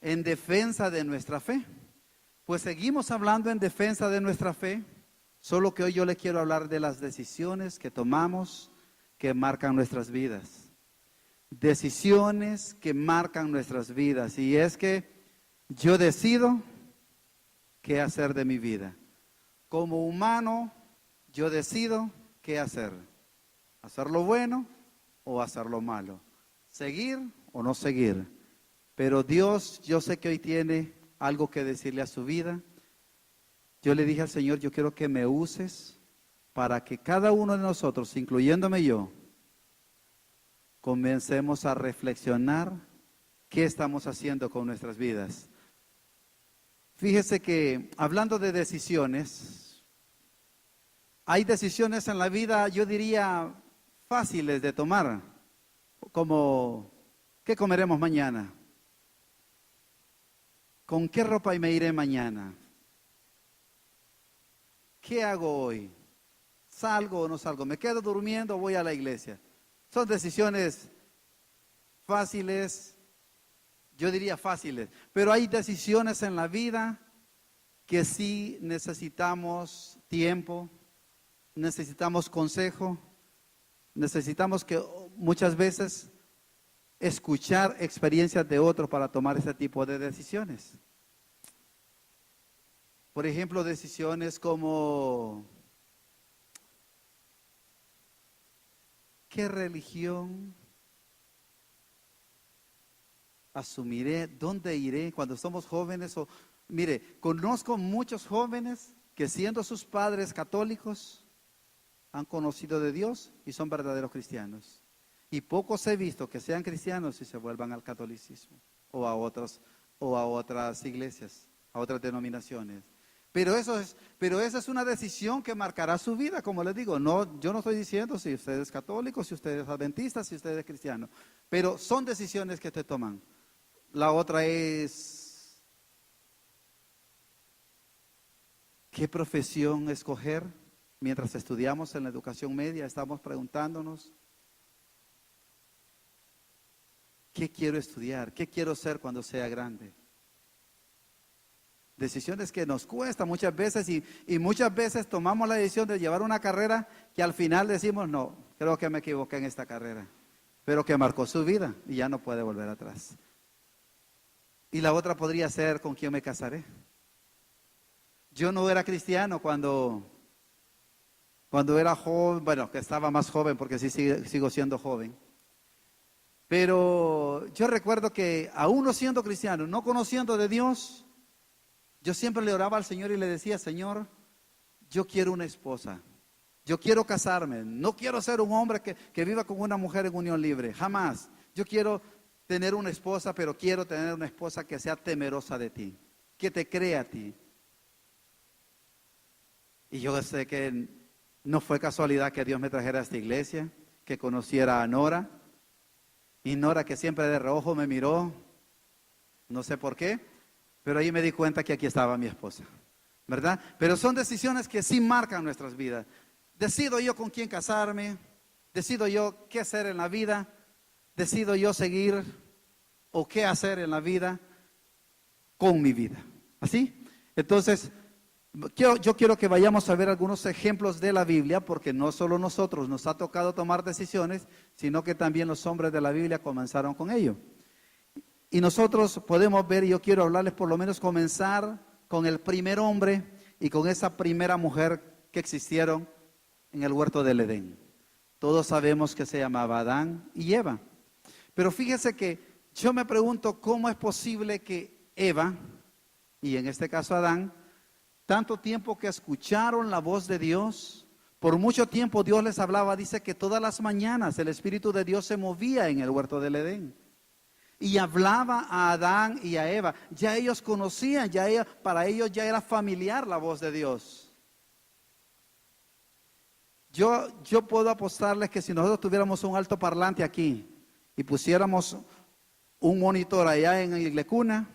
en defensa de nuestra fe. Pues seguimos hablando en defensa de nuestra fe, solo que hoy yo le quiero hablar de las decisiones que tomamos que marcan nuestras vidas. Decisiones que marcan nuestras vidas. Y es que yo decido qué hacer de mi vida. Como humano, yo decido qué hacer. Hacer lo bueno o hacer lo malo. Seguir o no seguir. Pero Dios, yo sé que hoy tiene algo que decirle a su vida. Yo le dije al Señor, yo quiero que me uses para que cada uno de nosotros, incluyéndome yo, comencemos a reflexionar qué estamos haciendo con nuestras vidas. Fíjese que hablando de decisiones, hay decisiones en la vida, yo diría, fáciles de tomar, como ¿qué comeremos mañana? ¿Con qué ropa me iré mañana? ¿Qué hago hoy? ¿Salgo o no salgo? ¿Me quedo durmiendo o voy a la iglesia? Son decisiones fáciles, yo diría fáciles, pero hay decisiones en la vida que sí necesitamos tiempo, necesitamos consejo, necesitamos que muchas veces escuchar experiencias de otros para tomar ese tipo de decisiones. Por ejemplo, decisiones como ¿qué religión asumiré? ¿Dónde iré cuando somos jóvenes? Mire, conozco muchos jóvenes que siendo sus padres católicos han conocido de Dios y son verdaderos cristianos. Y pocos he visto que sean cristianos y se vuelvan al catolicismo o a otras iglesias, a otras denominaciones. Pero esa es una decisión que marcará su vida, como les digo. No, yo no estoy diciendo si usted es católico, si usted es adventista, si usted es cristiano. Pero son decisiones que te toman. La otra es, ¿qué profesión escoger? Mientras estudiamos en la educación media, estamos preguntándonos, ¿qué quiero estudiar? ¿Qué quiero ser cuando sea grande? Decisiones que nos cuestan muchas veces y muchas veces tomamos la decisión de llevar una carrera que al final decimos, no, creo que me equivoqué en esta carrera, pero que marcó su vida y ya no puede volver atrás. Y la otra podría ser, ¿con quién me casaré? Yo no era cristiano cuando era joven, bueno, que estaba más joven porque sí sigo siendo joven. Pero yo recuerdo que aún no siendo cristiano, no conociendo de Dios, yo siempre le oraba al Señor y le decía, Señor, yo quiero una esposa, yo quiero casarme, no quiero ser un hombre que viva con una mujer en unión libre, jamás. Yo quiero tener una esposa, pero quiero tener una esposa que sea temerosa de ti, que te crea a ti. Y yo sé que no fue casualidad que Dios me trajera a esta iglesia, que conociera a Nora. Y Nora, que siempre de reojo me miró, no sé por qué, pero ahí me di cuenta que aquí estaba mi esposa, ¿verdad? Pero son decisiones que sí marcan nuestras vidas. Decido yo con quién casarme, decido yo qué hacer en la vida, decido yo seguir o qué hacer en la vida con mi vida. ¿Así? Entonces, yo quiero que vayamos a ver algunos ejemplos de la Biblia, porque no solo nosotros nos ha tocado tomar decisiones, sino que también los hombres de la Biblia comenzaron con ello. Y nosotros podemos ver, y yo quiero hablarles por lo menos comenzar con el primer hombre y con esa primera mujer que existieron en el huerto del Edén. Todos sabemos que se llamaba Adán y Eva. Pero fíjese que yo me pregunto cómo es posible que Eva, y en este caso Adán, tanto tiempo que escucharon la voz de Dios, por mucho tiempo Dios les hablaba, dice que todas las mañanas el Espíritu de Dios se movía en el huerto del Edén. Y hablaba a Adán y a Eva. Ya ellos conocían, para ellos ya era familiar la voz de Dios. Yo puedo apostarles que si nosotros tuviéramos un altoparlante aquí y pusiéramos un monitor allá en Ilecuna,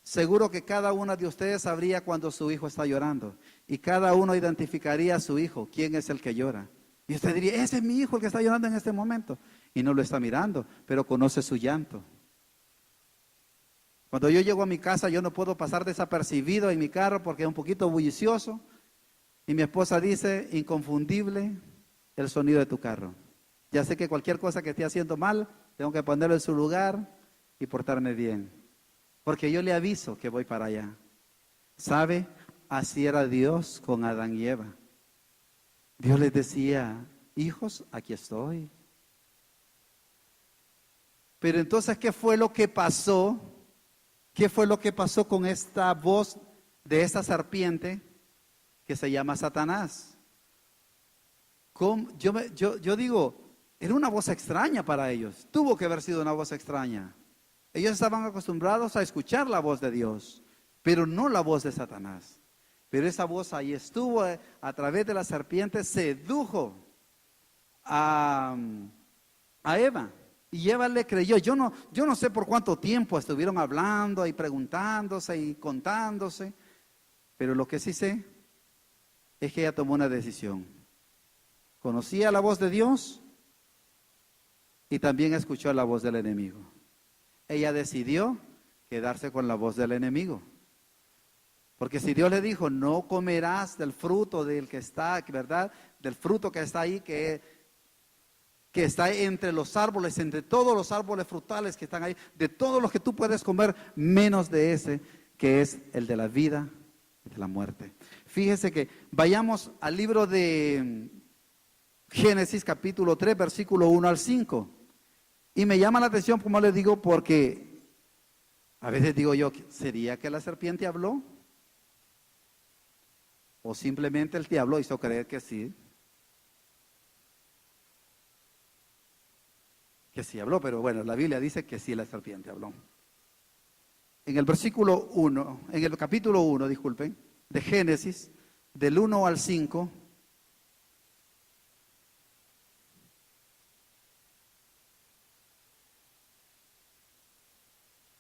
seguro que cada uno de ustedes sabría cuando su hijo está llorando. Y cada uno identificaría a su hijo, quién es el que llora. Y usted diría, ese es mi hijo el que está llorando en este momento. Y no lo está mirando, pero conoce su llanto. Cuando yo llego a mi casa, yo no puedo pasar desapercibido en mi carro porque es un poquito bullicioso. Y mi esposa dice, inconfundible el sonido de tu carro. Ya sé que cualquier cosa que esté haciendo mal, tengo que ponerlo en su lugar y portarme bien. Porque yo le aviso que voy para allá. ¿Sabe? Así era Dios con Adán y Eva. Dios les decía, hijos, aquí estoy. Pero entonces, ¿qué fue lo que pasó? ¿Qué fue lo que pasó con esta voz de esta serpiente que se llama Satanás? Yo digo, era una voz extraña para ellos. Tuvo que haber sido una voz extraña. Ellos estaban acostumbrados a escuchar la voz de Dios, pero no la voz de Satanás. Pero esa voz ahí estuvo, a través de la serpiente sedujo a Eva. Y Eva le creyó. Yo no sé por cuánto tiempo estuvieron hablando y preguntándose y contándose, pero lo que sí sé es que ella tomó una decisión. Conocía la voz de Dios y también escuchó la voz del enemigo. Ella decidió quedarse con la voz del enemigo. Porque si Dios le dijo, no comerás del fruto del que está, ¿verdad? Del fruto que está ahí, que está entre los árboles, entre todos los árboles frutales que están ahí, de todos los que tú puedes comer, menos de ese, que es el de la vida y de la muerte. Fíjese que vayamos al libro de Génesis capítulo 3, versículo 1 al 5. Y me llama la atención, como les digo, porque a veces digo yo, ¿sería que la serpiente habló? ¿O simplemente el diablo hizo creer que sí? Que sí habló, pero bueno, la Biblia dice que sí la serpiente habló. En el versículo 1, en el capítulo 1, disculpen, de Génesis, del 1 al 5,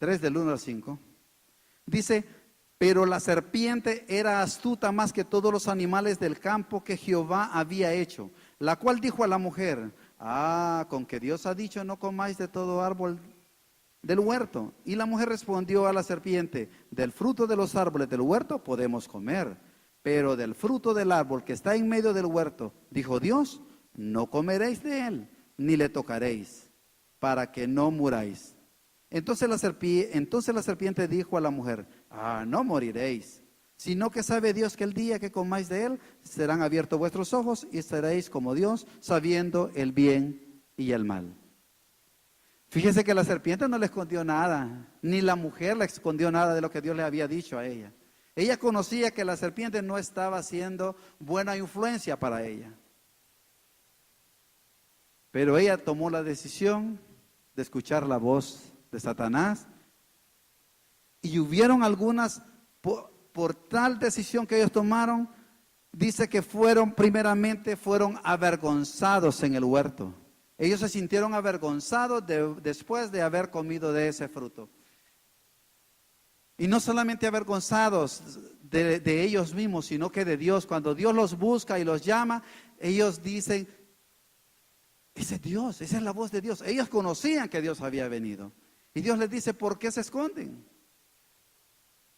del 1 al 5, dice, pero la serpiente era astuta más que todos los animales del campo que Jehová había hecho, la cual dijo a la mujer, con que Dios ha dicho, no comáis de todo árbol del huerto. Y la mujer respondió a la serpiente, del fruto de los árboles del huerto podemos comer, pero del fruto del árbol que está en medio del huerto, dijo Dios, no comeréis de él, ni le tocaréis, para que no muráis. Entonces la serpiente dijo a la mujer, no moriréis, sino que sabe Dios que el día que comáis de él, serán abiertos vuestros ojos y seréis como Dios, sabiendo el bien y el mal. Fíjese que la serpiente no le escondió nada, ni la mujer le escondió nada de lo que Dios le había dicho a ella. Ella conocía que la serpiente no estaba siendo buena influencia para ella. Pero ella tomó la decisión de escuchar la voz de Satanás. Y hubieron algunas, por tal decisión que ellos tomaron, dice que primeramente fueron avergonzados en el huerto. Ellos se sintieron avergonzados después de haber comido de ese fruto. Y no solamente avergonzados de ellos mismos, sino que de Dios. Cuando Dios los busca y los llama, ellos dicen, ese es Dios, esa es la voz de Dios. Ellos conocían que Dios había venido. Y Dios les dice, ¿por qué se esconden?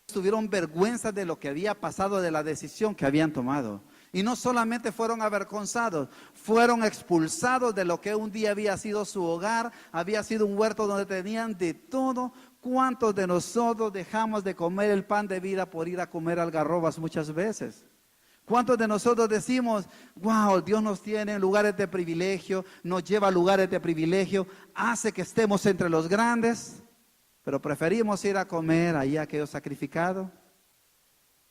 Tuvieron vergüenza de lo que había pasado, de la decisión que habían tomado. Y no solamente fueron avergonzados, fueron expulsados de lo que un día había sido su hogar, había sido un huerto donde tenían de todo. ¿Cuántos de nosotros dejamos de comer el pan de vida por ir a comer algarrobas muchas veces? ¿Cuántos de nosotros decimos, wow, Dios nos tiene en lugares de privilegio, nos lleva a lugares de privilegio, hace que estemos entre los grandes, pero preferimos ir a comer allá que Dios sacrificado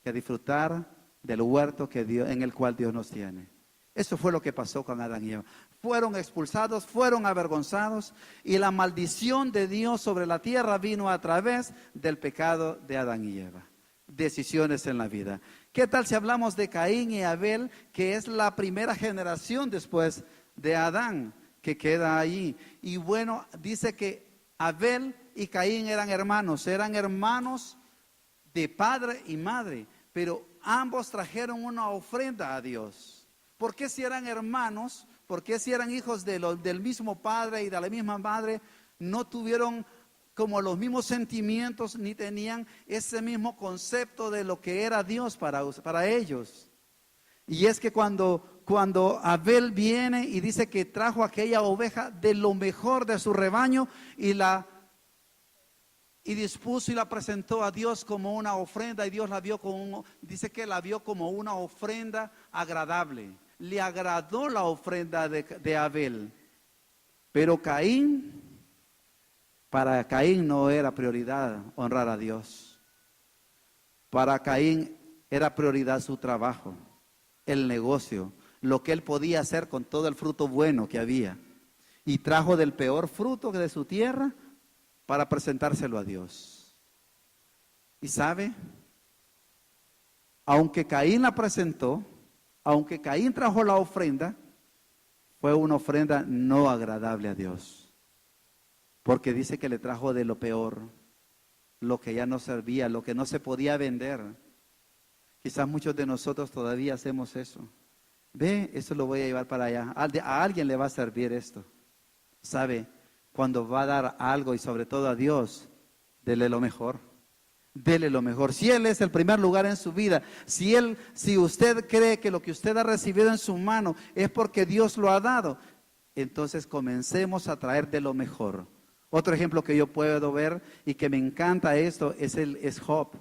que disfrutar del huerto en el cual Dios nos tiene? Eso fue lo que pasó con Adán y Eva. Fueron expulsados, fueron avergonzados y la maldición de Dios sobre la tierra vino a través del pecado de Adán y Eva. Decisiones en la vida. ¿Qué tal si hablamos de Caín y Abel, que es la primera generación después de Adán que queda ahí? Y bueno, dice que Abel y Caín eran hermanos de padre y madre, pero ambos trajeron una ofrenda a Dios. ¿Por qué si eran hermanos? ¿Por qué si eran hijos del mismo padre y de la misma madre, no tuvieron como los mismos sentimientos, ni tenían ese mismo concepto de lo que era Dios para ellos. Y es que cuando Abel viene y dice que trajo aquella oveja de lo mejor de su rebaño y dispuso y la presentó a Dios como una ofrenda, y Dios la vio dice que la vio como una ofrenda agradable. Le agradó la ofrenda de Abel. Pero para Caín no era prioridad honrar a Dios. Para Caín era prioridad su trabajo, el negocio, lo que él podía hacer con todo el fruto bueno que había. Y trajo del peor fruto de su tierra para presentárselo a Dios. Y sabe, aunque Caín la presentó, aunque Caín trajo la ofrenda, fue una ofrenda no agradable a Dios. Porque dice que le trajo de lo peor, lo que ya no servía, lo que no se podía vender. Quizás muchos de nosotros todavía hacemos eso. Ve, eso lo voy a llevar para allá. A alguien le va a servir esto. ¿Sabe? Cuando va a dar algo, y sobre todo a Dios, dele lo mejor. Dele lo mejor. Si Él es el primer lugar en su vida, si usted cree que lo que usted ha recibido en su mano es porque Dios lo ha dado, entonces comencemos a traer de lo mejor. Otro ejemplo que yo puedo ver y que me encanta esto es Job.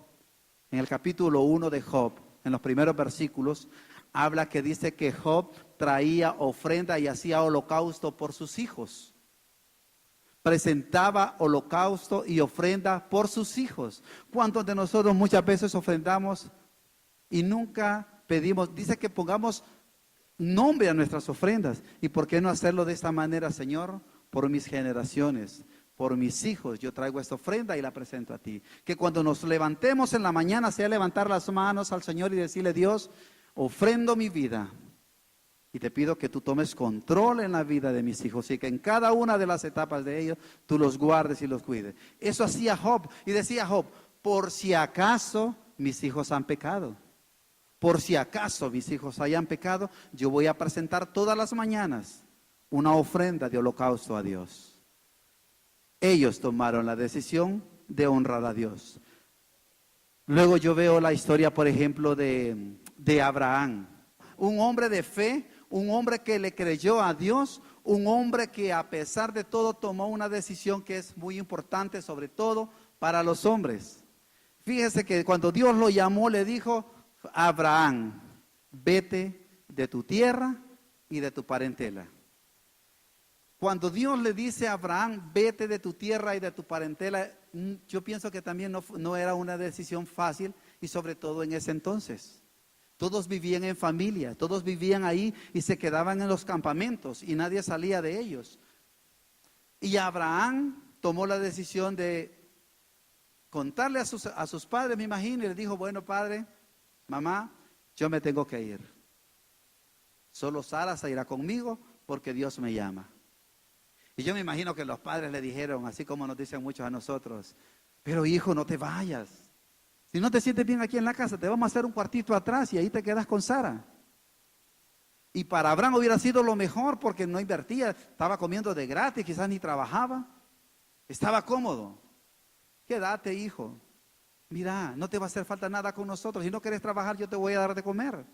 En el capítulo 1 de Job, en los primeros versículos, habla que dice que Job traía ofrenda y hacía holocausto por sus hijos. Presentaba holocausto y ofrenda por sus hijos. ¿Cuántos de nosotros muchas veces ofrendamos y nunca pedimos? Dice que pongamos nombre a nuestras ofrendas. ¿Y por qué no hacerlo de esta manera, Señor? Por mis generaciones, por mis hijos, yo traigo esta ofrenda y la presento a ti. Que cuando nos levantemos en la mañana sea levantar las manos al Señor y decirle: Dios, ofrendo mi vida. Y te pido que tú tomes control en la vida de mis hijos y que en cada una de las etapas de ellos tú los guardes y los cuides. Eso hacía Job. Y decía Job: por si acaso mis hijos han pecado, por si acaso mis hijos hayan pecado, yo voy a presentar todas las mañanas una ofrenda de holocausto a Dios. Ellos tomaron la decisión de honrar a Dios. Luego yo veo la historia, por ejemplo, de Abraham, un hombre de fe, un hombre que le creyó a Dios, un hombre que a pesar de todo tomó una decisión que es muy importante, sobre todo para los hombres. Fíjese que cuando Dios lo llamó, le dijo: Abraham, vete de tu tierra y de tu parentela. Cuando Dios le dice a Abraham: vete de tu tierra y de tu parentela, yo pienso que también no era una decisión fácil, y sobre todo en ese entonces. Todos vivían en familia, todos vivían ahí y se quedaban en los campamentos y nadie salía de ellos. Y Abraham tomó la decisión de contarle a sus padres, me imagino, y le dijo: bueno, padre, mamá, yo me tengo que ir. Solo Sara se irá conmigo porque Dios me llama. Y yo me imagino que los padres le dijeron, así como nos dicen muchos a nosotros: pero hijo, no te vayas. Si no te sientes bien aquí en la casa, te vamos a hacer un cuartito atrás y ahí te quedas con Sara. Y para Abraham hubiera sido lo mejor porque no invertía, estaba comiendo de gratis, quizás ni trabajaba, estaba cómodo. Quédate, hijo. Mira, no te va a hacer falta nada con nosotros. Si no quieres trabajar, yo te voy a dar de comer.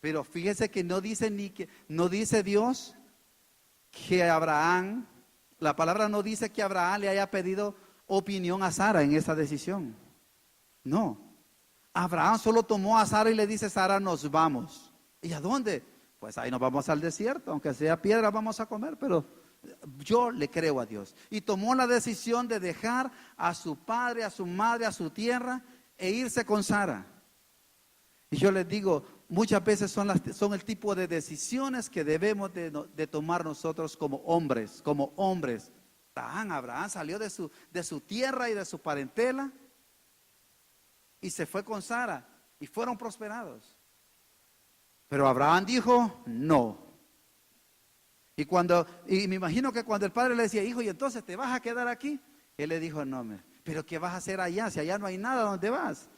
Pero fíjese que no dice Dios que Abraham, la palabra no dice que Abraham le haya pedido opinión a Sara en esa decisión. No, Abraham solo tomó a Sara y le dice: Sara, nos vamos. ¿Y a dónde? Pues ahí nos vamos al desierto, aunque sea piedra vamos a comer, pero yo le creo a Dios. Y tomó la decisión de dejar a su padre, a su madre, a su tierra e irse con Sara. Y yo les digo, muchas veces son el tipo de decisiones que debemos de tomar nosotros como hombres, Abraham salió de su tierra y de su parentela y se fue con Sara y fueron prosperados. Pero Abraham dijo no. Y me imagino que cuando el padre le decía: hijo, ¿y entonces te vas a quedar aquí? Él le dijo: no, pero ¿qué vas a hacer allá? Si allá no hay nada, ¿dónde vas?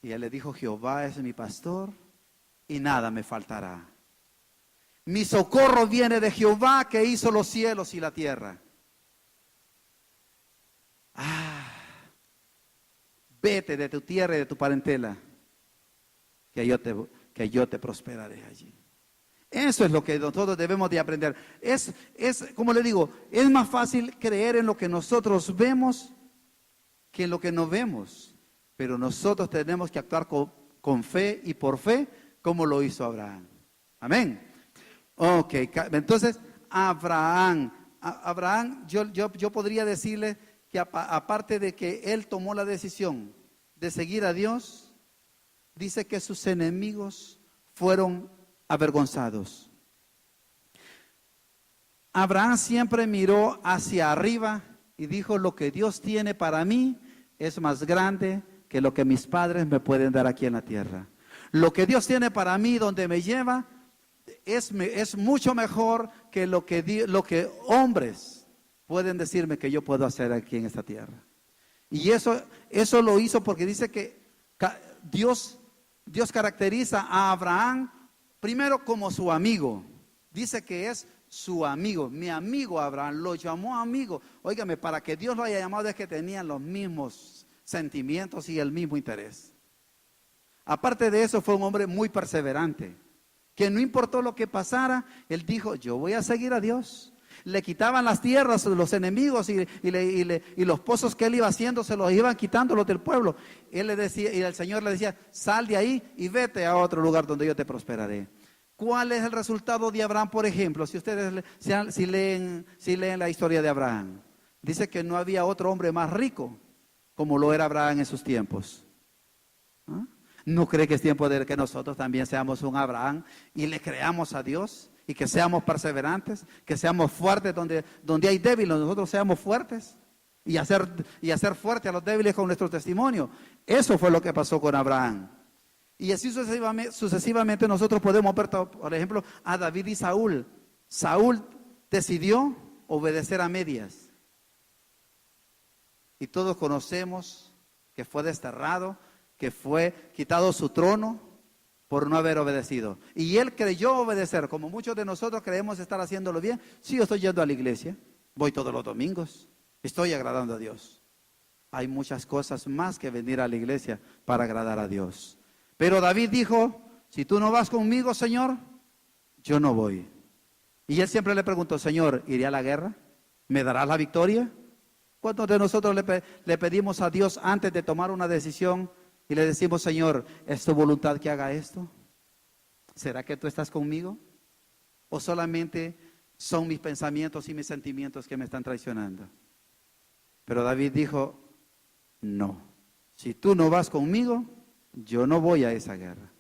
Y él le dijo: Jehová es mi pastor y nada me faltará. Mi socorro viene de Jehová, que hizo los cielos y la tierra. vete de tu tierra y de tu parentela, que yo te prosperaré allí. Eso es lo que nosotros debemos de aprender. Como le digo, es más fácil creer en lo que nosotros vemos que en lo que no vemos. Pero nosotros tenemos que actuar con fe y por fe, como lo hizo Abraham. Amén. Ok, entonces Abraham, yo podría decirle que aparte de que él tomó la decisión de seguir a Dios, dice que sus enemigos fueron avergonzados. Abraham siempre miró hacia arriba y dijo: lo que Dios tiene para mí es más grande que lo que mis padres me pueden dar aquí en la tierra. Lo que Dios tiene para mí, donde me lleva, es mucho mejor que lo que hombres pueden decirme que yo puedo hacer aquí en esta tierra. Y eso lo hizo porque dice que Dios caracteriza a Abraham primero como su amigo. Dice que es su amigo, mi amigo Abraham, lo llamó amigo. Óigame, para que Dios lo haya llamado es que tenían los mismos sentimientos y el mismo interés. Aparte de eso, fue un hombre muy perseverante, que no importó lo que pasara, él dijo: yo voy a seguir a Dios. Le quitaban las tierras los enemigos y los pozos que él iba haciendo se los iban quitando los del pueblo. Él le decía, y el Señor le decía: sal de ahí y vete a otro lugar donde yo te prosperaré. ¿Cuál es el resultado de Abraham, por ejemplo? Si ustedes si leen la historia de Abraham, dice que no había otro hombre más rico como lo era Abraham en sus tiempos. ¿Ah? ¿No cree que es tiempo de que nosotros también seamos un Abraham y le creamos a Dios? Y que seamos perseverantes, que seamos fuertes donde hay débiles, nosotros seamos fuertes y hacer fuerte a los débiles con nuestro testimonio. Eso fue lo que pasó con Abraham. Y así sucesivamente nosotros podemos ver, por ejemplo, a David y Saúl. Saúl decidió obedecer a medias. Y todos conocemos que fue desterrado, que fue quitado su trono por no haber obedecido. Y él creyó obedecer, como muchos de nosotros creemos estar haciéndolo bien. Sí, yo estoy yendo a la iglesia, voy todos los domingos, estoy agradando a Dios. Hay muchas cosas más que venir a la iglesia para agradar a Dios. Pero David dijo: si tú no vas conmigo, Señor, yo no voy. Y él siempre le preguntó: Señor, ¿iré a la guerra? ¿Me darás la victoria? ¿Cuántos de nosotros le pedimos a Dios antes de tomar una decisión y le decimos: Señor, ¿es tu voluntad que haga esto? ¿Será que tú estás conmigo? ¿O solamente son mis pensamientos y mis sentimientos que me están traicionando? Pero David dijo: no, si tú no vas conmigo, yo no voy a esa guerra.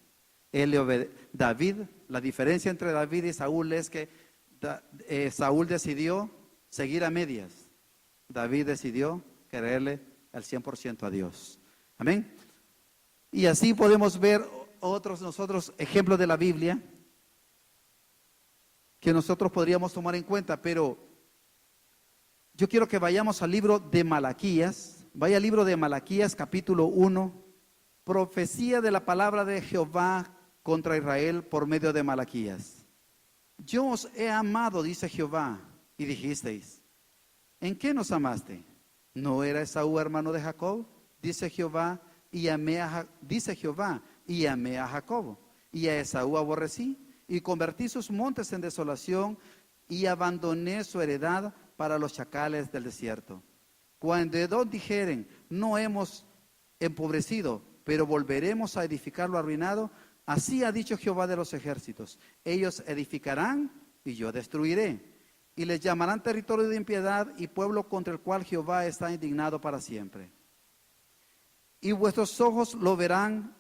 David, la diferencia entre David y Saúl es que Saúl decidió seguir a medias. David decidió creerle al 100% a Dios. Amén. Y así podemos ver nosotros ejemplos de la Biblia que nosotros podríamos tomar en cuenta, pero yo quiero que vayamos al libro de Malaquías. Vaya al libro de Malaquías, capítulo 1, profecía de la palabra de Jehová contra Israel por medio de Malaquías. Yo os he amado, dice Jehová, y dijisteis: ¿en qué nos amaste? ¿No era Esaú hermano de Jacob? Dice Jehová, dice Jehová, y amé a Jacob, y a Esaú aborrecí, y convertí sus montes en desolación, y abandoné su heredad para los chacales del desierto. Cuando dos dijeren: no hemos empobrecido, pero volveremos a edificar lo arruinado, así ha dicho Jehová de los ejércitos: ellos edificarán y yo destruiré, y les llamarán territorio de impiedad y pueblo contra el cual Jehová está indignado para siempre. Y vuestros ojos lo verán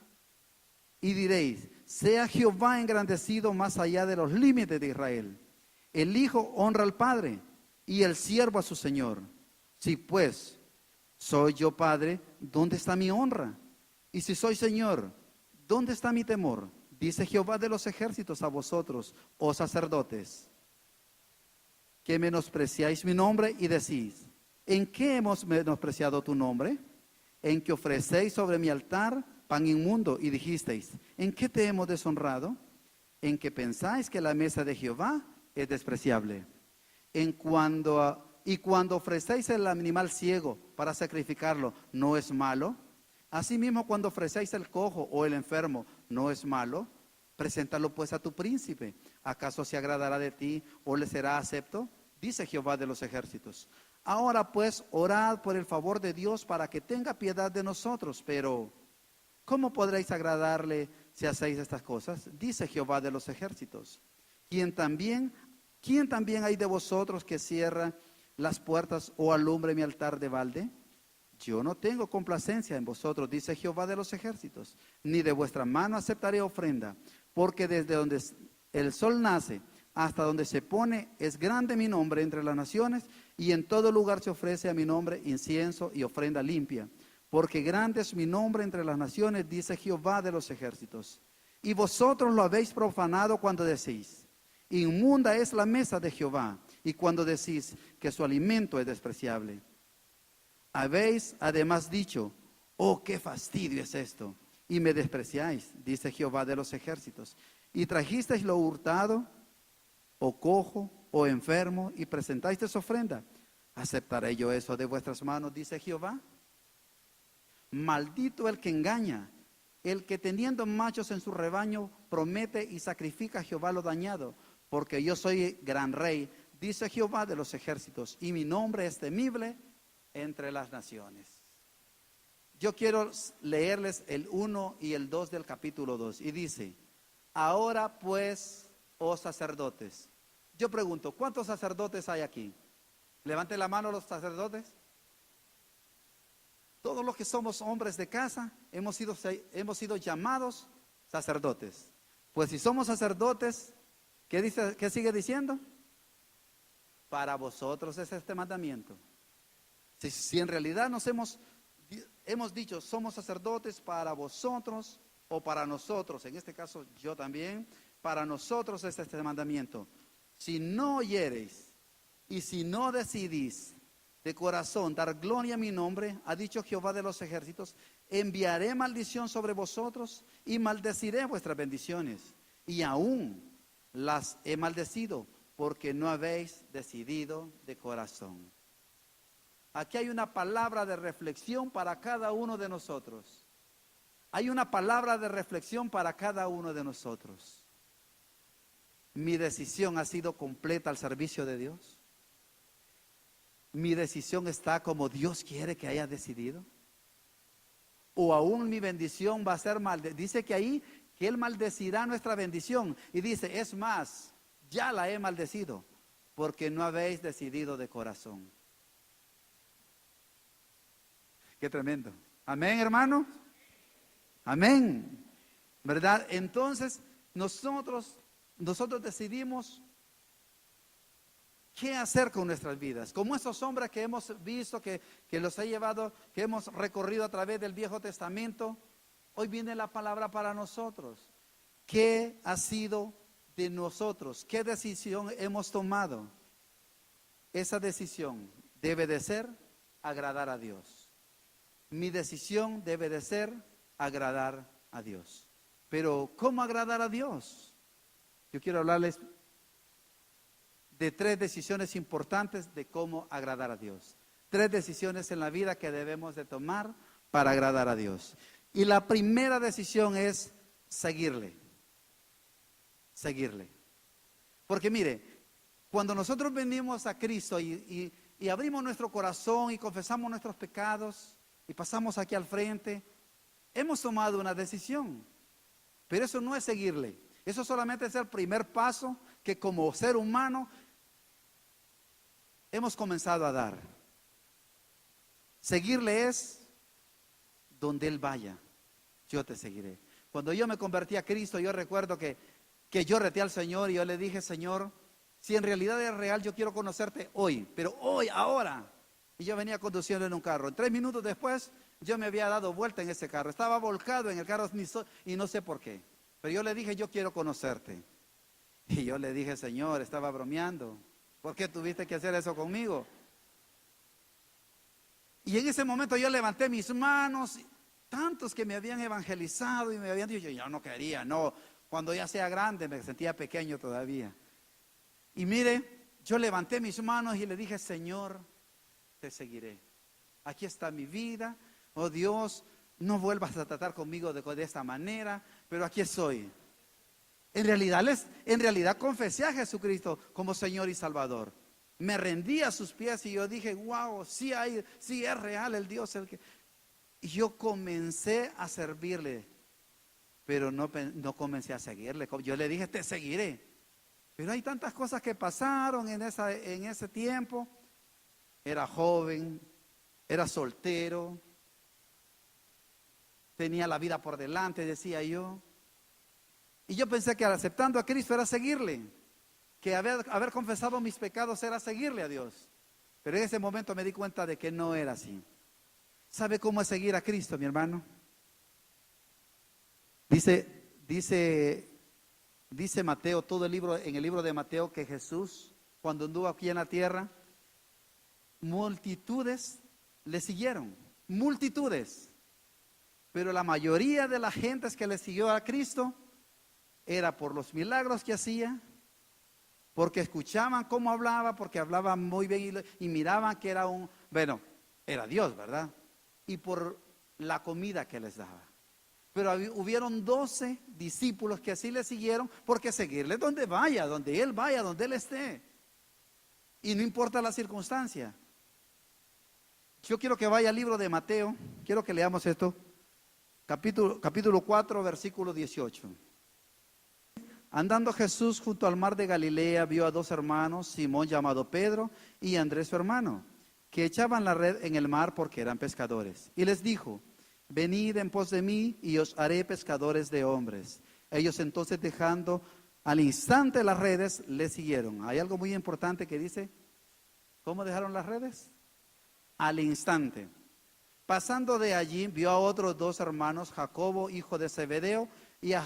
y diréis: sea Jehová engrandecido más allá de los límites de Israel. El hijo honra al padre y el siervo a su señor. Si pues soy yo padre, ¿dónde está mi honra? Y si soy señor, ¿dónde está mi temor? Dice Jehová de los ejércitos a vosotros, oh sacerdotes, que menospreciáis mi nombre y decís: ¿en qué hemos menospreciado tu nombre? En que ofrecéis sobre mi altar pan inmundo, y dijisteis: ¿en qué te hemos deshonrado? En que pensáis que la mesa de Jehová es despreciable. Y cuando ofrecéis el animal ciego para sacrificarlo, ¿no es malo? Asimismo, cuando ofrecéis el cojo o el enfermo, ¿no es malo? Preséntalo pues a tu príncipe. ¿Acaso se agradará de ti o le será acepto? Dice Jehová de los ejércitos. Ahora pues, orad por el favor de Dios para que tenga piedad de nosotros. Pero, ¿cómo podréis agradarle si hacéis estas cosas? Dice Jehová de los ejércitos. ¿Quién también hay de vosotros que cierra las puertas o alumbre mi altar de balde? Yo no tengo complacencia en vosotros, dice Jehová de los ejércitos, ni de vuestra mano aceptaré ofrenda, porque desde donde el sol nace hasta donde se pone es grande mi nombre entre las naciones, y en todo lugar se ofrece a mi nombre incienso y ofrenda limpia, porque grande es mi nombre entre las naciones, dice Jehová de los ejércitos. Y vosotros lo habéis profanado cuando decís, inmunda es la mesa de Jehová, y cuando decís que su alimento es despreciable. Habéis además dicho, oh, qué fastidio es esto, y me despreciáis, dice Jehová de los ejércitos, y trajisteis lo hurtado, o cojo, o enfermo, y presentasteis ofrenda. ¿Aceptaré yo eso de vuestras manos, dice Jehová? Maldito el que engaña, el que teniendo machos en su rebaño, promete y sacrifica a Jehová lo dañado, porque yo soy gran rey, dice Jehová de los ejércitos, y mi nombre es temible entre las naciones. Yo quiero leerles el 1 y el 2 del capítulo 2. Y dice, ahora pues, oh sacerdotes. Yo pregunto, ¿cuántos sacerdotes hay aquí? Levanten la mano los sacerdotes. Todos los que somos hombres de casa hemos sido llamados sacerdotes. Pues si somos sacerdotes, ¿qué dice, qué sigue diciendo? Para vosotros es este mandamiento. Si en realidad hemos dicho, somos sacerdotes para vosotros o para nosotros, en este caso yo también, para nosotros es este mandamiento. Si no oyereis y si no decidís de corazón dar gloria a mi nombre, ha dicho Jehová de los ejércitos, enviaré maldición sobre vosotros y maldeciré vuestras bendiciones. Y aún las he maldecido porque no habéis decidido de corazón. Aquí hay una palabra de reflexión para cada uno de nosotros. Hay una palabra de reflexión para cada uno de nosotros. ¿Mi decisión ha sido completa al servicio de Dios? ¿Mi decisión está como Dios quiere que haya decidido? ¿O aún mi bendición va a ser maldecida? Dice que ahí que Él maldecirá nuestra bendición. Y dice, es más, ya la he maldecido porque no habéis decidido de corazón. Qué tremendo. Amén, hermano. Amén. ¿Verdad? Entonces, nosotros decidimos qué hacer con nuestras vidas. Como esos hombres que hemos visto, que los ha llevado, que hemos recorrido a través del Viejo Testamento. Hoy viene la palabra para nosotros. ¿Qué ha sido de nosotros? ¿Qué decisión hemos tomado? Esa decisión debe de ser agradar a Dios. Mi decisión debe de ser agradar a Dios. Pero, ¿cómo agradar a Dios? Yo quiero hablarles de 3 decisiones importantes de cómo agradar a Dios. 3 decisiones en la vida que debemos de tomar para agradar a Dios. Y la primera decisión es seguirle. Seguirle. Porque mire, cuando nosotros venimos a Cristo y abrimos nuestro corazón y confesamos nuestros pecados, y pasamos aquí al frente, hemos tomado una decisión, pero eso no es seguirle, eso solamente es el primer paso que como ser humano hemos comenzado a dar. Seguirle es donde Él vaya, yo te seguiré. Cuando yo me convertí a Cristo, yo recuerdo que yo reté al Señor y yo le dije, Señor, si en realidad es real, yo quiero conocerte hoy, pero hoy, ahora. Y yo venía conduciendo en un carro. 3 minutos después, yo me había dado vuelta en ese carro. Estaba volcado en el carro y no sé por qué. Pero yo le dije, yo quiero conocerte. Y yo le dije, Señor, estaba bromeando. ¿Por qué tuviste que hacer eso conmigo? Y en ese momento yo levanté mis manos. Tantos que me habían evangelizado y me habían dicho, yo no quería, no. Cuando ya sea grande, me sentía pequeño todavía. Y mire, yo levanté mis manos y le dije, Señor, te seguiré. Aquí está mi vida. Oh Dios, no vuelvas a tratar conmigo de esta manera, pero aquí estoy. En realidad confesé a Jesucristo como Señor y Salvador. Me rendí a sus pies y yo dije, wow, sí es real el Dios. Y yo comencé a servirle, pero no comencé a seguirle. Yo le dije, te seguiré. Pero hay tantas cosas que pasaron en ese tiempo. Era joven, era soltero, tenía la vida por delante, decía yo. Y yo pensé que aceptando a Cristo era seguirle, que haber confesado mis pecados era seguirle a Dios. Pero en ese momento me di cuenta de que no era así. ¿Sabe cómo es seguir a Cristo, mi hermano? Dice Mateo, en el libro de Mateo, que Jesús, cuando anduvo aquí en la tierra, multitudes le siguieron, multitudes. Pero la mayoría de la gente que le siguió a Cristo era por los milagros que hacía, porque escuchaban cómo hablaba, porque hablaba muy bien y miraban que era Dios, ¿verdad? Y por la comida que les daba. Pero hubieron 12 discípulos que así le siguieron, porque seguirle donde vaya, donde Él esté. Y no importa la circunstancia. Yo quiero que vaya al libro de Mateo, quiero que leamos esto, capítulo 4, versículo 18. Andando Jesús junto al mar de Galilea, vio a 2 hermanos, Simón llamado Pedro y Andrés su hermano, que echaban la red en el mar porque eran pescadores. Y les dijo, venid en pos de mí y os haré pescadores de hombres. Ellos entonces, dejando al instante las redes, le siguieron. Hay algo muy importante que dice, ¿cómo dejaron las redes? Al instante. Pasando de allí, vio a otros 2 hermanos, Jacobo, hijo de Zebedeo, y a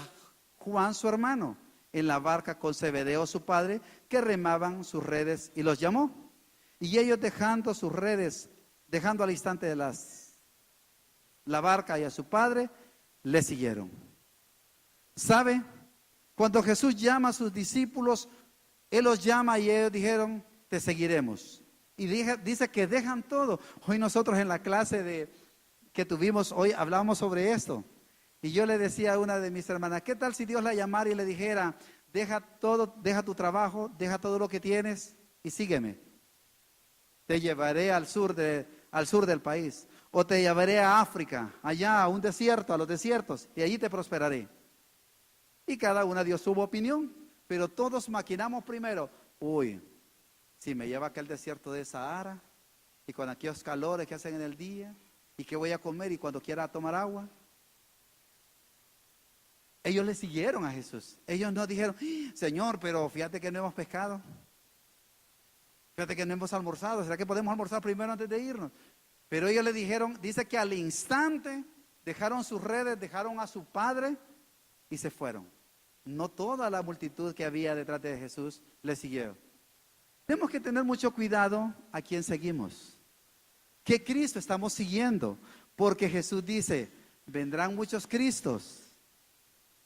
Juan su hermano, en la barca con Zebedeo su padre, que remaban sus redes, y los llamó. Y ellos, dejando sus redes, dejando al instante de la barca y a su padre, le siguieron. ¿Sabe? Cuando Jesús llama a sus discípulos, Él los llama y ellos dijeron, te seguiremos. Y dice que dejan todo. Hoy nosotros en la clase que tuvimos hoy hablábamos sobre esto. Y yo le decía a una de mis hermanas, ¿qué tal si Dios la llamara y le dijera, deja todo, deja tu trabajo, deja todo lo que tienes y sígueme? Te llevaré al sur del país. O te llevaré a África, allá a un desierto, a los desiertos, y allí te prosperaré. Y cada una dio su opinión, pero todos maquinamos primero, si me lleva a aquel desierto de Sahara, y con aquellos calores que hacen en el día, y qué voy a comer y cuando quiera tomar agua. Ellos le siguieron a Jesús. Ellos no dijeron, Señor, pero fíjate que no hemos pescado. Fíjate que no hemos almorzado. ¿Será que podemos almorzar primero antes de irnos? Pero ellos le dijeron, dice que al instante dejaron sus redes, dejaron a su padre y se fueron. No toda la multitud que había detrás de Jesús le siguió. Tenemos que tener mucho cuidado a quién seguimos. ¿Qué Cristo estamos siguiendo? Porque Jesús dice, vendrán muchos Cristos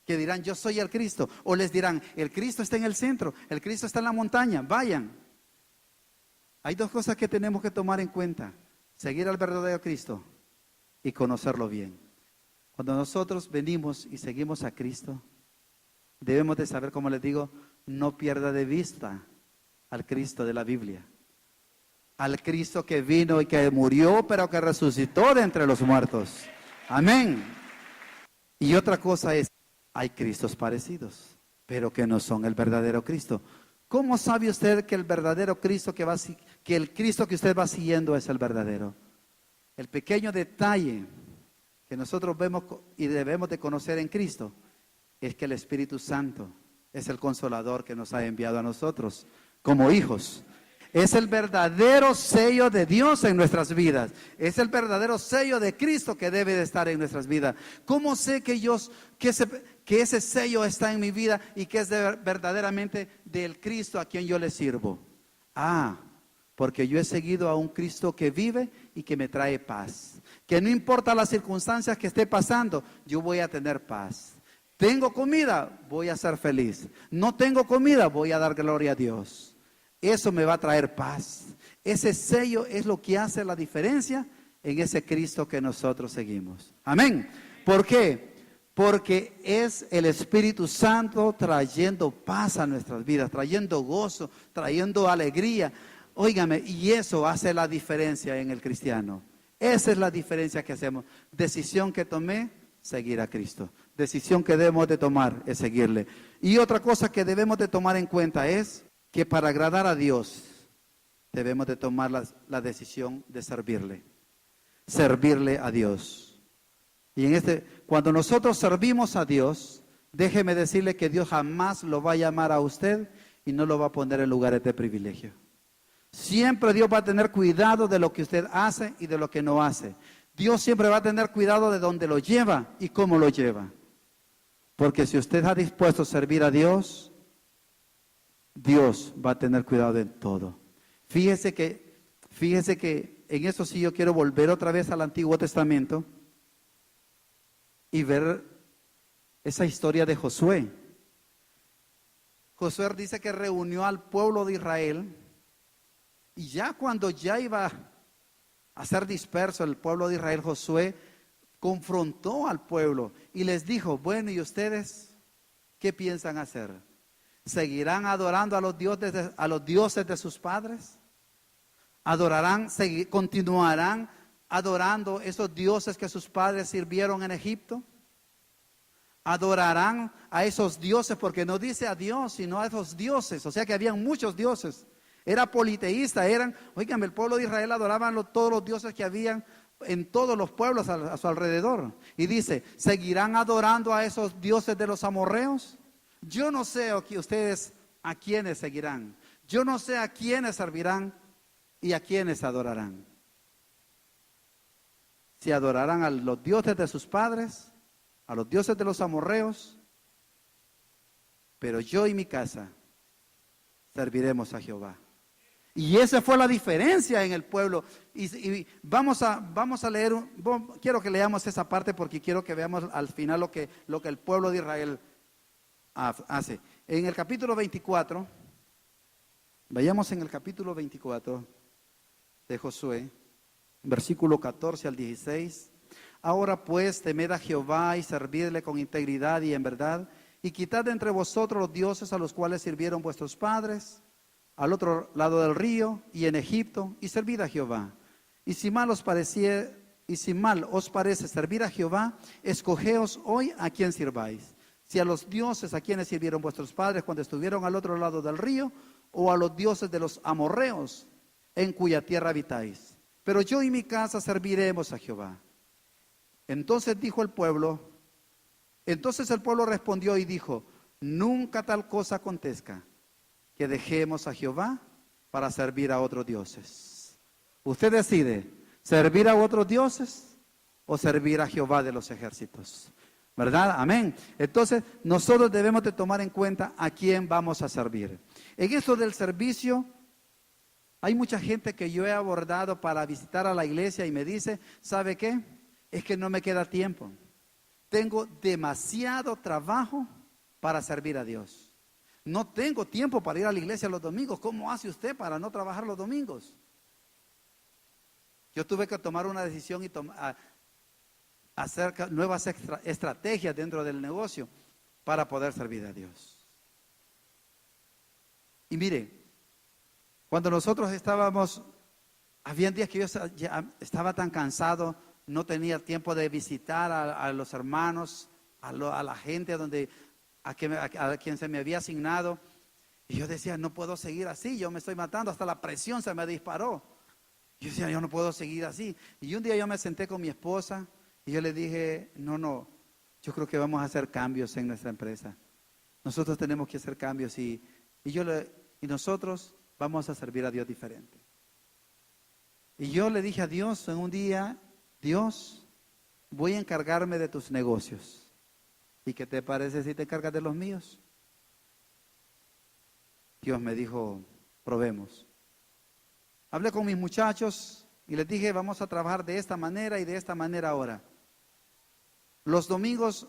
que dirán, yo soy el Cristo. O les dirán, el Cristo está en el centro, el Cristo está en la montaña, vayan. Hay 2 cosas que tenemos que tomar en cuenta. Seguir al verdadero Cristo y conocerlo bien. Cuando nosotros venimos y seguimos a Cristo, debemos de saber, como les digo, no pierda de vista al Cristo de la Biblia. Al Cristo que vino y que murió, pero que resucitó de entre los muertos. Amén. Y otra cosa es, hay Cristos parecidos, pero que no son el verdadero Cristo. ¿Cómo sabe usted que el verdadero Cristo que el Cristo que usted va siguiendo es el verdadero? El pequeño detalle que nosotros vemos y debemos de conocer en Cristo es que el Espíritu Santo es el consolador que nos ha enviado a nosotros como hijos. Es el verdadero sello de Dios en nuestras vidas. Es el verdadero sello de Cristo que debe de estar en nuestras vidas. ¿Cómo sé que ese sello está en mi vida y que es verdaderamente del Cristo a quien yo le sirvo? Porque yo he seguido a un Cristo que vive y que me trae paz. Que no importa las circunstancias que esté pasando, yo voy a tener paz. Tengo comida, voy a ser feliz. No tengo comida, voy a dar gloria a Dios. Eso me va a traer paz. Ese sello es lo que hace la diferencia en ese Cristo que nosotros seguimos. Amén. ¿Por qué? Porque es el Espíritu Santo trayendo paz a nuestras vidas, trayendo gozo, trayendo alegría. Óigame, y eso hace la diferencia en el cristiano. Esa es la diferencia que hacemos. Decisión que tomé, seguir a Cristo. Decisión que debemos de tomar es seguirle. Y otra cosa que debemos de tomar en cuenta es que para agradar a Dios debemos de tomar la decisión de servirle. Servirle a Dios. Y cuando nosotros servimos a Dios, déjeme decirle que Dios jamás lo va a llamar a usted y no lo va a poner en lugares de privilegio. Siempre Dios va a tener cuidado de lo que usted hace y de lo que no hace. Dios siempre va a tener cuidado de dónde lo lleva y cómo lo lleva. Porque si usted está dispuesto a servir a Dios, Dios va a tener cuidado de todo. Fíjese que en eso sí yo quiero volver otra vez al Antiguo Testamento y ver esa historia de Josué. Josué dice que reunió al pueblo de Israel y ya cuando ya iba a ser disperso el pueblo de Israel, Josué confrontó al pueblo y les dijo, bueno, ¿y ustedes qué piensan hacer? ¿Seguirán adorando a los dioses de sus padres? ¿Continuarán adorando esos dioses que sus padres sirvieron en Egipto? ¿Adorarán a esos dioses? Porque no dice a Dios, sino a esos dioses. O sea que habían muchos dioses. Era politeísta, oigan, el pueblo de Israel adoraban todos los dioses que habían en todos los pueblos a su alrededor. Y dice, ¿seguirán adorando a esos dioses de los amorreos? Yo no sé ustedes a quiénes seguirán. Yo no sé a quiénes servirán y a quiénes adorarán. Si adorarán a los dioses de sus padres, a los dioses de los amorreos, pero yo y mi casa serviremos a Jehová. Y esa fue la diferencia en el pueblo. Y vamos a leer, quiero que leamos esa parte porque quiero que veamos al final lo que el pueblo de Israel hace. En el capítulo 24, vayamos en el capítulo 24 de Josué, versículo 14 al 16. Ahora pues temed a Jehová y servidle con integridad y en verdad, y quitad de entre vosotros los dioses a los cuales sirvieron vuestros padres, al otro lado del río y en Egipto, y servid a Jehová. Y si mal os parece servir a Jehová, escogeos hoy a quién sirváis, si a los dioses a quienes sirvieron vuestros padres cuando estuvieron al otro lado del río, o a los dioses de los amorreos, en cuya tierra habitáis. Pero yo y mi casa serviremos a Jehová. Entonces el pueblo respondió y dijo, nunca tal cosa acontezca, que dejemos a Jehová para servir a otros dioses. Usted decide, ¿servir a otros dioses o servir a Jehová de los ejércitos? ¿Verdad? Amén. Entonces, nosotros debemos de tomar en cuenta a quién vamos a servir. En esto del servicio, hay mucha gente que yo he abordado para visitar a la iglesia y me dice, ¿sabe qué? Es que no me queda tiempo. Tengo demasiado trabajo para servir a Dios. No tengo tiempo para ir a la iglesia los domingos. ¿Cómo hace usted para no trabajar los domingos? Yo tuve que tomar una decisión y hacer nuevas estrategias dentro del negocio para poder servir a Dios. Y mire, cuando nosotros había días que yo ya estaba tan cansado, no tenía tiempo de visitar a los hermanos, a la gente a quien se me había asignado. Y yo decía, no puedo seguir así, yo me estoy matando, hasta la presión se me disparó. Yo decía, yo no puedo seguir así. Y un día yo me senté con mi esposa y yo le dije, no, yo creo que vamos a hacer cambios en nuestra empresa. Nosotros tenemos que hacer cambios y nosotros vamos a servir a Dios diferente. Y yo le dije a Dios en un día, Dios, voy a encargarme de tus negocios. ¿Y qué te parece si te encargas de los míos? Dios me dijo, probemos. Hablé con mis muchachos y les dije, vamos a trabajar de esta manera y de esta manera ahora. Los domingos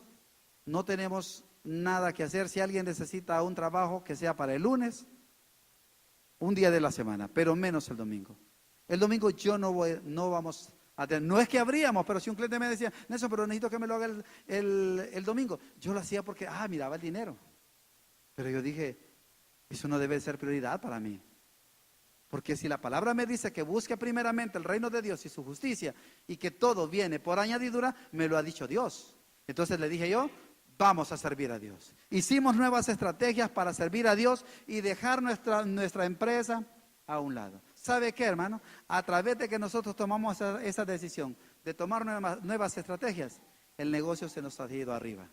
no tenemos nada que hacer. Si alguien necesita un trabajo, que sea para el lunes, un día de la semana, pero menos el domingo. El domingo no vamos No es que abríamos, pero si un cliente me decía, Nelson, pero necesito que me lo haga el domingo. Yo lo hacía porque, miraba el dinero. Pero yo dije, eso no debe ser prioridad para mí. Porque si la palabra me dice que busque primeramente el reino de Dios y su justicia y que todo viene por añadidura, me lo ha dicho Dios. Entonces le dije yo, vamos a servir a Dios. Hicimos nuevas estrategias para servir a Dios y dejar nuestra empresa a un lado. ¿Sabe qué, hermano? A través de que nosotros tomamos esa decisión de tomar nuevas estrategias, el negocio se nos ha ido arriba.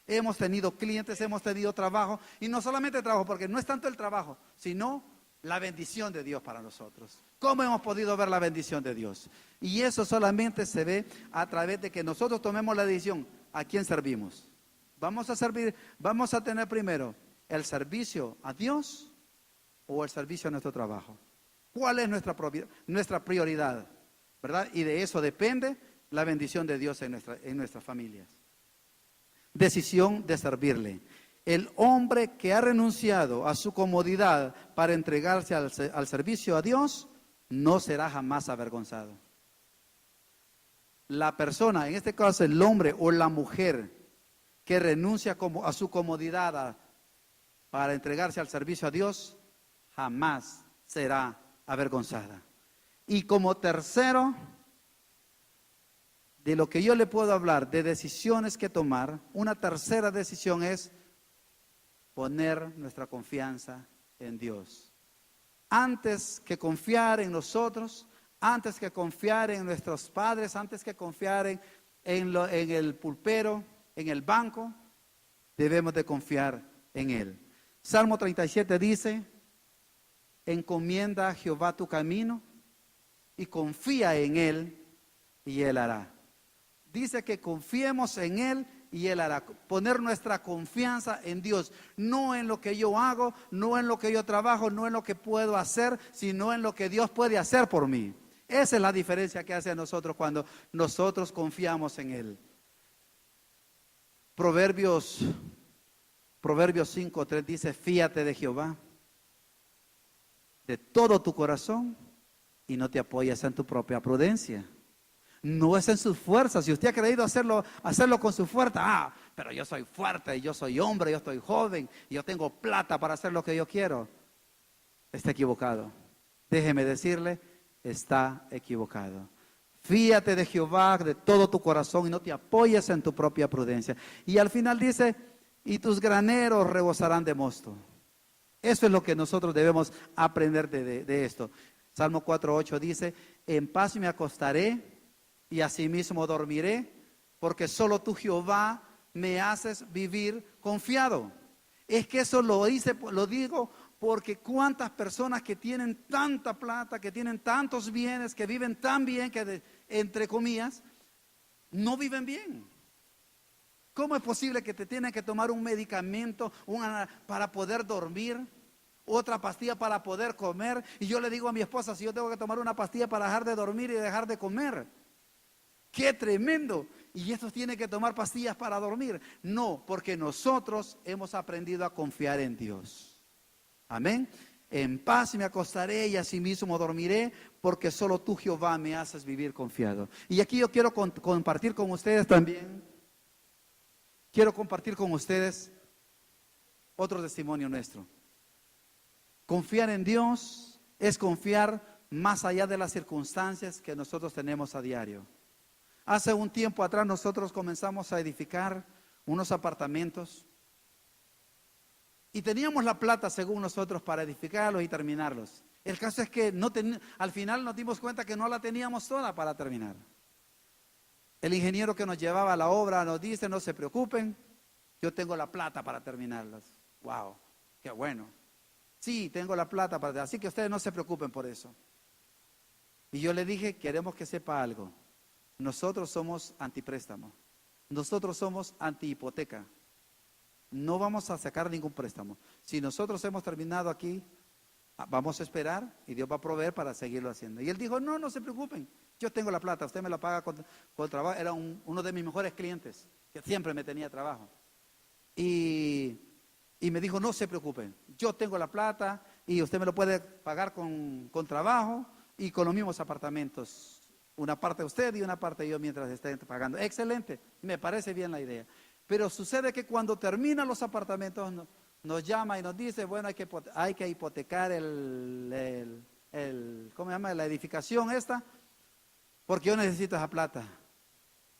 Hemos tenido clientes, hemos tenido trabajo, y no solamente trabajo, porque no es tanto el trabajo, sino la bendición de Dios para nosotros. ¿Cómo hemos podido ver la bendición de Dios? Y eso solamente se ve a través de que nosotros tomemos la decisión, ¿a quién servimos? Vamos a tener primero el servicio a Dios o el servicio a nuestro trabajo. ¿Cuál es nuestra prioridad? ¿Verdad? Y de eso depende la bendición de Dios en nuestras familias. Decisión de servirle. El hombre que ha renunciado a su comodidad para entregarse al servicio a Dios no será jamás avergonzado. La persona, en este caso el hombre o la mujer que renuncia a su comodidad para entregarse al servicio a Dios, jamás será avergonzada. Y como tercero, de lo que yo le puedo hablar, de decisiones que tomar, una tercera decisión es poner nuestra confianza en Dios. Antes que confiar en nosotros, antes que confiar en nuestros padres, antes que confiar en el pulpero, en el banco, debemos de confiar en Él. Salmo 37 dice, encomienda a Jehová tu camino y confía en Él y Él hará. Dice que confiemos en Él y Él hará. Poner nuestra confianza en Dios, no en lo que yo hago, no en lo que yo trabajo, no en lo que puedo hacer, sino en lo que Dios puede hacer por mí. Esa es la diferencia que hace a nosotros cuando nosotros confiamos en Él. Proverbios 5:3 dice, fíate de Jehová de todo tu corazón y no te apoyes en tu propia prudencia. No es en sus fuerzas. Si usted ha creído hacerlo con su fuerza, pero yo soy fuerte, yo soy hombre, yo estoy joven, yo tengo plata para hacer lo que yo quiero. Está equivocado. Déjeme decirle, está equivocado. Fíate de Jehová de todo tu corazón y no te apoyes en tu propia prudencia. Y al final dice, y tus graneros rebosarán de mosto. Eso es lo que nosotros debemos aprender de esto. Salmo 4:8 dice, en paz me acostaré y asimismo dormiré, porque solo tú, Jehová, me haces vivir confiado. Es que eso lo digo porque cuántas personas que tienen tanta plata, que tienen tantos bienes, que viven tan bien, que entre comillas, no viven bien. ¿Cómo es posible que te tienen que tomar un medicamento para poder dormir? Otra pastilla para poder comer. Y yo le digo a mi esposa, si yo tengo que tomar una pastilla para dejar de dormir y dejar de comer. ¡Qué tremendo! Y estos tienen que tomar pastillas para dormir. No, porque nosotros hemos aprendido a confiar en Dios. Amén. En paz me acostaré y asimismo dormiré, porque solo tú, Jehová, me haces vivir confiado. Y aquí yo quiero compartir con ustedes también. Quiero compartir con ustedes otro testimonio nuestro. Confiar en Dios es confiar más allá de las circunstancias que nosotros tenemos a diario. Hace un tiempo atrás nosotros comenzamos a edificar unos apartamentos y teníamos la plata según nosotros para edificarlos y terminarlos. El caso es que al final nos dimos cuenta que no la teníamos toda para terminar. El ingeniero que nos llevaba a la obra nos dice, no se preocupen, yo tengo la plata para terminarlas. ¡Wow! ¡Qué bueno! Sí, tengo la plata para, así que ustedes no se preocupen por eso. Y yo le dije, queremos que sepa algo. Nosotros somos antipréstamo. Nosotros somos antihipoteca. No vamos a sacar ningún préstamo. Si nosotros hemos terminado aquí, vamos a esperar y Dios va a proveer para seguirlo haciendo. Y él dijo, no se preocupen. Yo tengo la plata, usted me la paga con trabajo. Era uno de mis mejores clientes, que siempre me tenía trabajo. Y me dijo, no se preocupen, yo tengo la plata y usted me lo puede pagar con trabajo y con los mismos apartamentos. Una parte usted y una parte yo mientras estén pagando. Excelente, me parece bien la idea. Pero sucede que cuando terminan los apartamentos nos llama y nos dice, bueno, hay que hipotecar ¿cómo se llama? La edificación esta, porque yo necesito esa plata.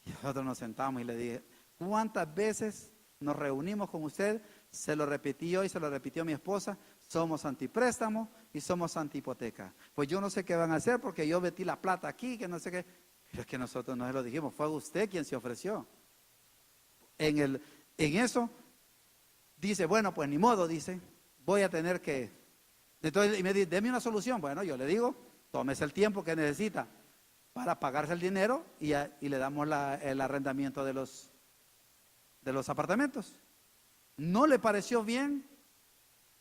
Y nosotros nos sentamos y le dije, ¿cuántas veces nos reunimos con usted? Se lo repetí yo y se lo repitió mi esposa. Somos antipréstamo y somos antihipoteca. Pues yo no sé qué van a hacer porque yo metí la plata aquí, que no sé qué. Pero es que nosotros no se lo dijimos, fue usted quien se ofreció. En eso dice, bueno, pues ni modo, dice, voy a tener que. Entonces, y me dice, deme una solución. Bueno, yo le digo, tómese el tiempo que necesita para pagarse el dinero y le damos el arrendamiento de los apartamentos. No le pareció bien,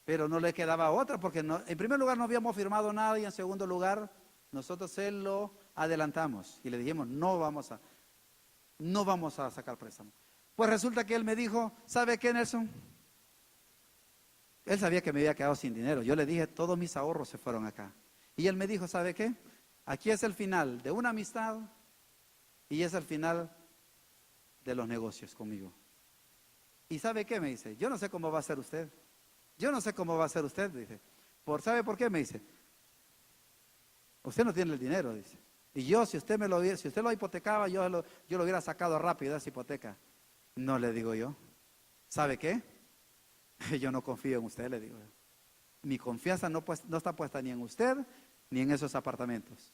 pero no le quedaba otra, porque en primer lugar no habíamos firmado nada y en segundo lugar nosotros se lo adelantamos y le dijimos, no vamos a sacar préstamo. Pues resulta que él me dijo, ¿sabe qué, Nelson? Él sabía que me había quedado sin dinero. Yo le dije, todos mis ahorros se fueron acá. Y él me dijo, ¿sabe qué? Aquí es el final de una amistad y es el final de los negocios conmigo. ¿Y sabe qué? Me dice, yo no sé cómo va a ser usted. Yo no sé cómo va a ser usted, dice. ¿Sabe por qué? Me dice, usted no tiene el dinero, dice. Y yo, si usted lo hipotecaba, yo lo hubiera sacado rápido de esa hipoteca. No, le digo yo. ¿Sabe qué? Yo no confío en usted, le digo. Mi confianza no está puesta ni en usted, ni en esos apartamentos.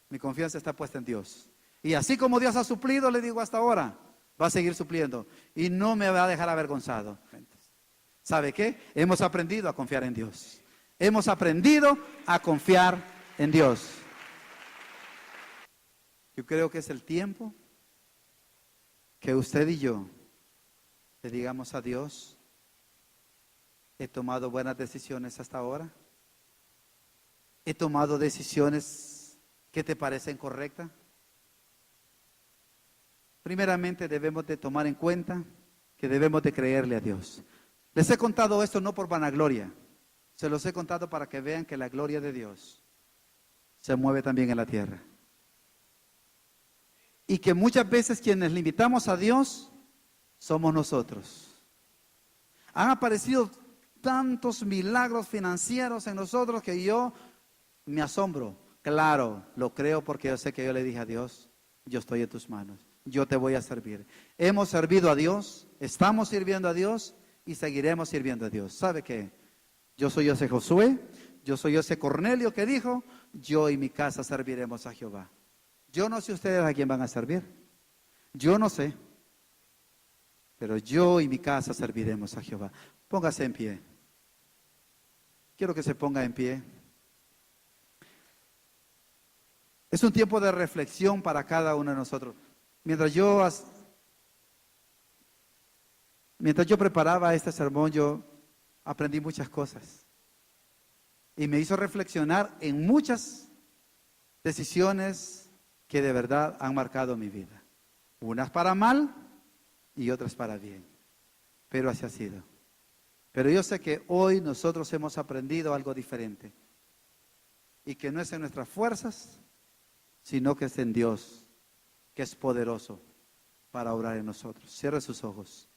Mi confianza está puesta en Dios. Y así como Dios ha suplido, le digo hasta ahora, va a seguir supliendo. Y no me va a dejar avergonzado. ¿Sabe qué? Hemos aprendido a confiar en Dios. Hemos aprendido a confiar en Dios. Yo creo que es el tiempo que usted y yo le digamos a Dios, he tomado buenas decisiones hasta ahora. He tomado decisiones que te parecen correctas. Primeramente debemos de tomar en cuenta que debemos de creerle a Dios. Les he contado esto no por vanagloria, se los he contado para que vean que la gloria de Dios se mueve también en la tierra. Y que muchas veces quienes limitamos a Dios somos nosotros. Han aparecido tantos milagros financieros en nosotros que yo me asombro. Claro, lo creo porque yo sé que yo le dije a Dios, yo estoy en tus manos, yo te voy a servir. Hemos servido a Dios, estamos sirviendo a Dios y seguiremos sirviendo a Dios. ¿Sabe qué? Yo soy ese Josué, yo soy ese Cornelio que dijo, yo y mi casa serviremos a Jehová. Yo no sé ustedes a quién van a servir, yo no sé, pero yo y mi casa serviremos a Jehová. Póngase en pie. Quiero que se ponga en pie. Es un tiempo de reflexión para cada uno de nosotros. Mientras yo preparaba este sermón, yo aprendí muchas cosas. Y me hizo reflexionar en muchas decisiones que de verdad han marcado mi vida. Unas para mal y otras para bien. Pero así ha sido. Pero yo sé que hoy nosotros hemos aprendido algo diferente. Y que no es en nuestras fuerzas, sino que es en Dios, que es poderoso para obrar en nosotros. Cierre sus ojos.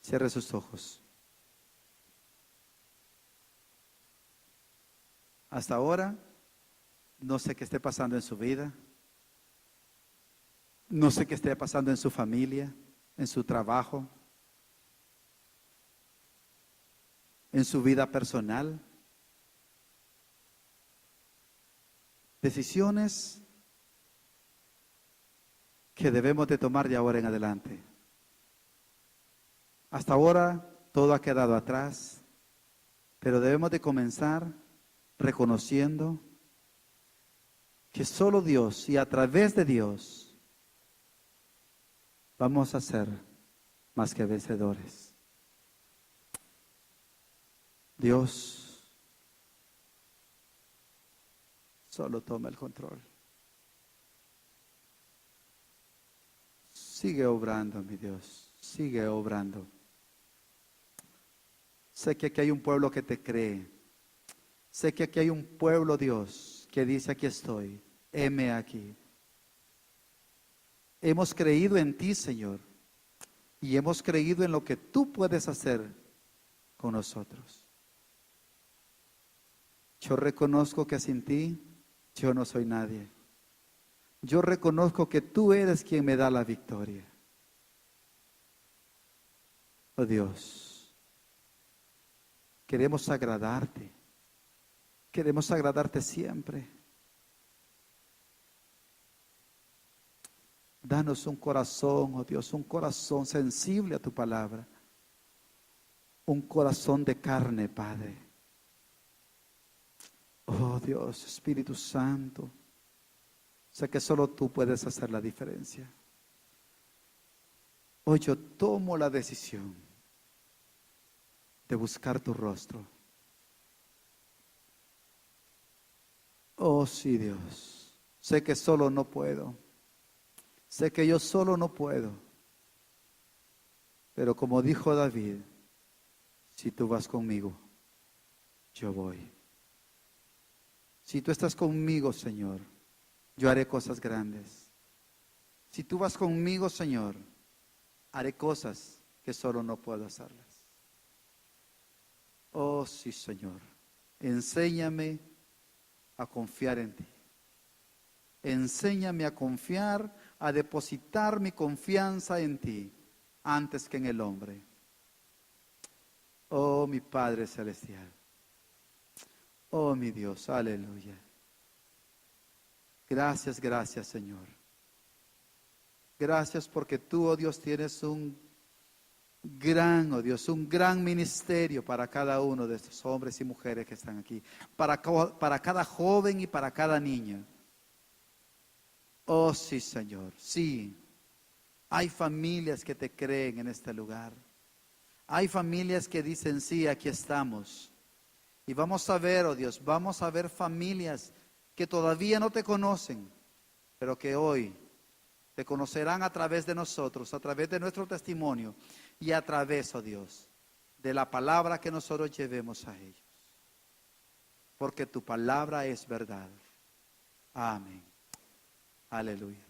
Cierre sus ojos. Hasta ahora, no sé qué esté pasando en su vida. No sé qué esté pasando en su familia, en su trabajo, en su vida personal. Decisiones que debemos de tomar de ahora en adelante. Hasta ahora todo ha quedado atrás, pero debemos de comenzar reconociendo que solo Dios y a través de Dios vamos a ser más que vencedores. Dios solo toma el control. Sigue obrando, mi Dios, sigue obrando. Sé que aquí hay un pueblo que te cree. Sé que aquí hay un pueblo, Dios, que dice, aquí estoy, heme aquí. Hemos creído en ti, Señor, y hemos creído en lo que tú puedes hacer con nosotros. Yo reconozco que sin ti yo no soy nadie. Yo reconozco que tú eres quien me da la victoria. Oh Dios, queremos agradarte. Queremos agradarte siempre. Danos un corazón, oh Dios, un corazón sensible a tu palabra. Un corazón de carne, Padre. Oh Dios, Espíritu Santo, sé que solo tú puedes hacer la diferencia. Hoy yo tomo la decisión de buscar tu rostro. Oh sí, Dios, sé que solo no puedo. Sé que yo solo no puedo. Pero como dijo David, si tú vas conmigo, yo voy. Si tú estás conmigo, Señor, yo haré cosas grandes. Si tú vas conmigo, Señor, haré cosas que solo no puedo hacerlas. Oh sí, Señor, enséñame a confiar en ti. Enséñame a confiar, a depositar mi confianza en ti antes que en el hombre. Oh mi Padre Celestial. Oh mi Dios, aleluya. Gracias, gracias, Señor. Gracias porque tú, oh Dios, tienes un gran, oh Dios, un gran ministerio para cada uno de estos hombres y mujeres que están aquí, para cada joven y para cada niño. Oh sí, Señor, sí. Hay familias que te creen en este lugar. Hay familias que dicen, sí, aquí estamos. Y vamos a ver, oh Dios, vamos a ver familias que todavía no te conocen, pero que hoy te conocerán a través de nosotros, a través de nuestro testimonio y a través, oh Dios, de la palabra que nosotros llevemos a ellos. Porque tu palabra es verdad. Amén. Aleluya.